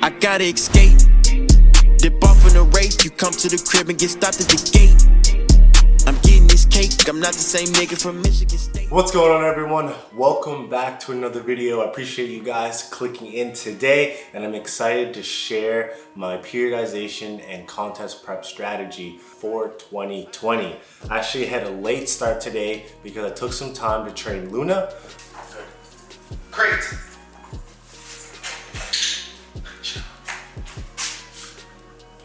I gotta escape. Dip off in a race, you come to the crib and get stopped at the gate. I'm getting this cake, I'm not the same nigga from Michigan State. What's going on, everyone? Welcome back to another video. I appreciate you guys clicking in today, and I'm excited to share my periodization and contest prep strategy for 2020. I actually had a late start today because I took some time to train Luna. Great!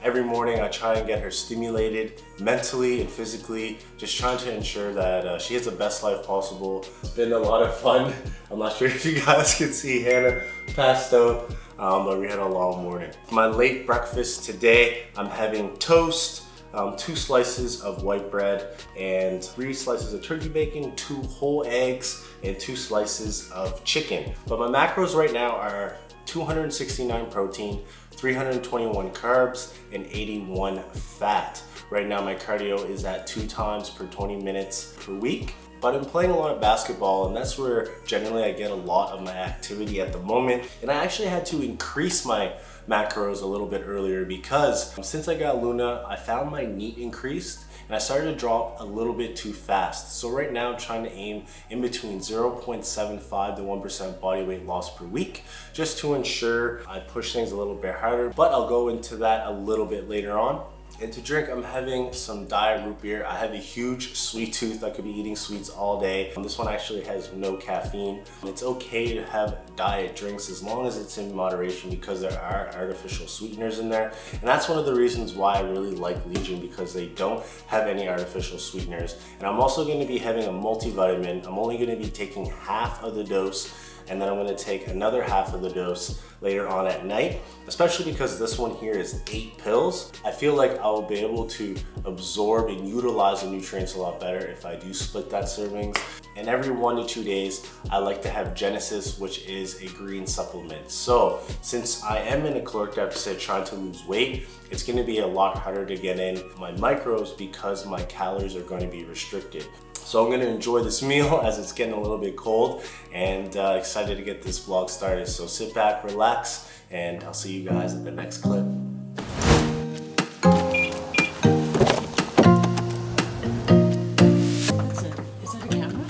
Every morning I try and get her stimulated mentally and physically, just trying to ensure that she has the best life possible. It's been a lot of fun. I'm not sure if you guys can see Hannah passed out, but we had a long morning. My late breakfast today, I'm having toast, 2 slices of white bread, and 3 slices of turkey bacon, 2 whole eggs, and 2 slices of chicken. But my macros right now are 269 protein, 321 carbs, and 81 fat. Right now my cardio is at 2 times per 20 minutes per week. But I'm playing a lot of basketball, and that's where generally I get a lot of my activity at the moment. And I actually had to increase my macros a little bit earlier because since I got Luna, I found my NEAT increased and I started to drop a little bit too fast. So right now I'm trying to aim in between 0.75 to 1% body weight loss per week, just to ensure I push things a little bit harder, but I'll go into that a little bit later on. And to drink, I'm having some diet root beer. I have a huge sweet tooth. I could be eating sweets all day. This one actually has no caffeine. It's okay to have diet drinks as long as it's in moderation because there are artificial sweeteners in there. And that's one of the reasons why I really like Legion, because they don't have any artificial sweeteners. And I'm also going to be having a multivitamin. I'm only going to be taking half of the dose, and then I'm going to take another half of the dose later on at night, especially because this one here is 8 pills. I feel like I will be able to absorb and utilize the nutrients a lot better if I do split that servings. And every 1 to 2 days, I like to have Genesis, which is a green supplement. So since I am in a caloric deficit trying to lose weight, it's going to be a lot harder to get in my macros because my calories are going to be restricted. So I'm gonna enjoy this meal as it's getting a little bit cold, and excited to get this vlog started. So sit back, relax, and I'll see you guys at the next clip. Is that a camera?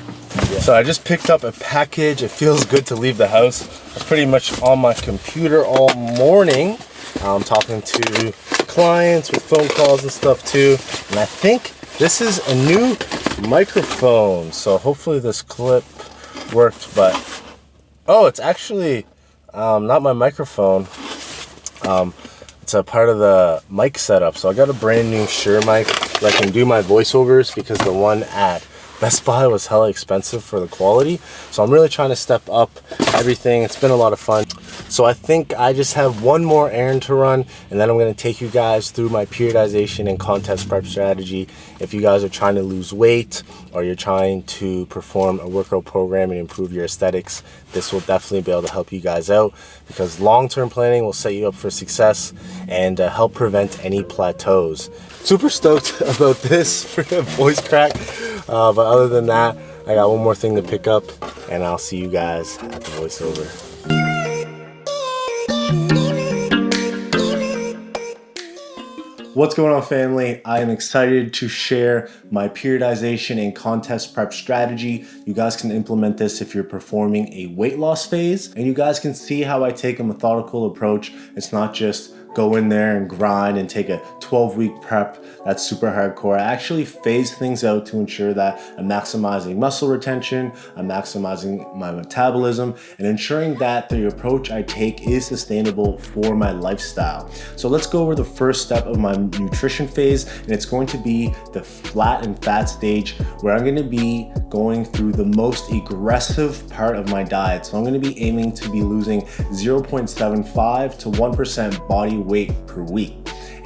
Yeah. So I just picked up a package. It feels good to leave the house. I was pretty much on my computer all morning. I'm talking to clients with phone calls and stuff too. And I think this is a new microphone, so hopefully this clip worked. But oh, it's actually not my microphone. It's a part of the mic setup. So I got a brand new Shure mic that I can do my voiceovers, because the one at Best Buy was hella expensive for the quality. So I'm really trying to step up everything. It's been a lot of fun. So I think I just have one more errand to run, and then I'm going to take you guys through my periodization and contest prep strategy. If you guys are trying to lose weight, or you're trying to perform a workout program and improve your aesthetics, this will definitely be able to help you guys out, because long-term planning will set you up for success and help prevent any plateaus. Super stoked about this for the voice crack. But other than that, I got one more thing to pick up, and I'll see you guys at the voiceover. What's going on, family? I am excited to share my periodization and contest prep strategy. You guys can implement this if you're performing a weight loss phase, and you guys can see how I take a methodical approach. It's not just go in there and grind and take a 12-week prep. That's super hardcore. I actually phase things out to ensure that I'm maximizing muscle retention, I'm maximizing my metabolism, and ensuring that the approach I take is sustainable for my lifestyle. So let's go over the first step of my nutrition phase, and it's going to be the flat and fat stage, where I'm going to be going through the most aggressive part of my diet. So I'm going to be aiming to be losing 0.75 to 1% body weight per week.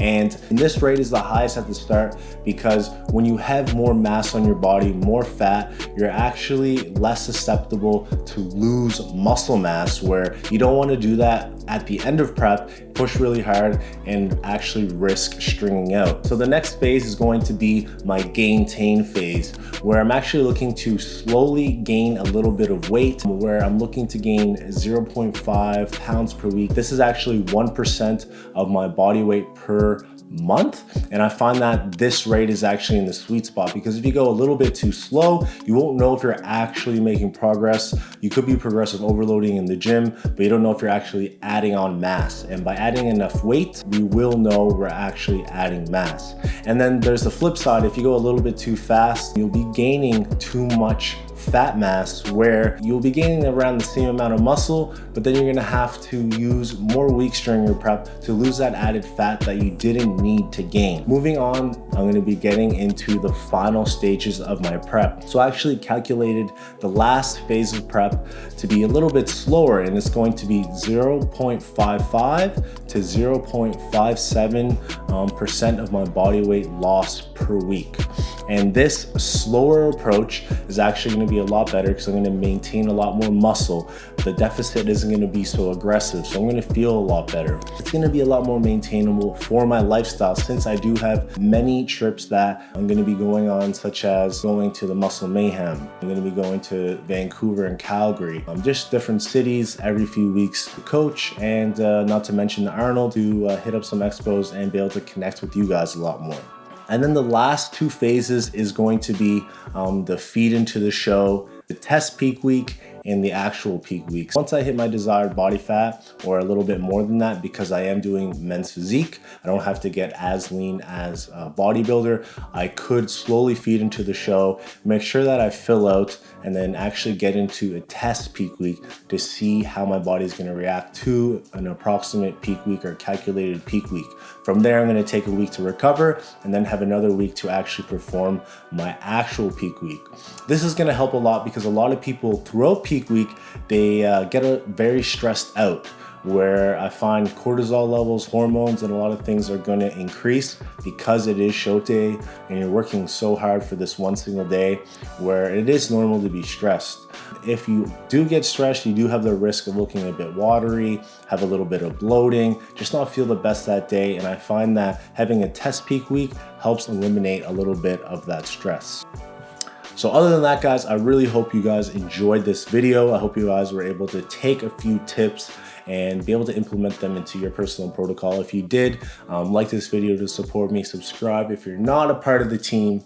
And this rate is the highest at the start, because when you have more mass on your body, more fat, you're actually less susceptible to lose muscle mass, where you don't want to do that at the end of prep, push really hard and actually risk stringing out. So the next phase is going to be my Gaintain phase, where I'm actually looking to slowly gain a little bit of weight, where I'm looking to gain 0.5 pounds per week. This is actually 1% of my body weight per month, and I find that this rate is actually in the sweet spot, because if you go a little bit too slow, you won't know if you're actually making progress. You could be progressive overloading in the gym, but you don't know if you're actually adding on mass. And by adding enough weight, we will know we're actually adding mass. And then there's the flip side. If you go a little bit too fast, you'll be gaining too much fat mass, where you'll be gaining around the same amount of muscle, but then you're gonna have to use more weeks during your prep to lose that added fat that you didn't need to gain. Moving on, I'm gonna be getting into the final stages of my prep. So I actually calculated the last phase of prep to be a little bit slower, and it's going to be 0.55 to 0.57% of my body weight loss per week. And this slower approach is actually going to be a lot better, because I'm going to maintain a lot more muscle. The deficit isn't going to be so aggressive, so I'm going to feel a lot better. It's going to be a lot more maintainable for my lifestyle, since I do have many trips that I'm going to be going on, such as going to the Muscle Mayhem. I'm going to be going to Vancouver and Calgary. Just different cities every few weeks to coach, and not to mention the Arnold, to hit up some expos and be able to connect with you guys a lot more. And then the last two phases is going to be the feed into the show, the test peak week, and the actual peak weeks. Once I hit my desired body fat, or a little bit more than that, because I am doing men's physique, I don't have to get as lean as a bodybuilder. I could slowly feed into the show, make sure that I fill out, and then actually get into a test peak week to see how my body is going to react to an approximate peak week or calculated peak week. From there, I'm going to take a week to recover, and then have another week to actually perform my actual peak week. This is going to help a lot, because a lot of people throughout peak week, they get very stressed out, where I find cortisol levels, hormones, and a lot of things are going to increase, because it is show day and you're working so hard for this one single day, where it is normal to be stressed. If you do get stressed, you do have the risk of looking a bit watery, have a little bit of bloating, just not feel the best that day. And I find that having a test peak week helps eliminate a little bit of that stress. So other than that, guys, I really hope you guys enjoyed this video. I hope you guys were able to take a few tips and be able to implement them into your personal protocol. If you did, like this video to support me, subscribe if you're not a part of the team,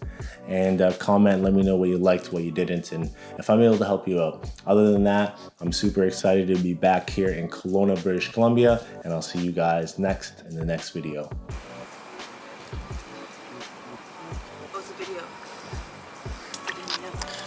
and comment, let me know what you liked, what you didn't, and if I'm able to help you out. Other than that, I'm super excited to be back here in Kelowna, British Columbia, and I'll see you guys next in the next video.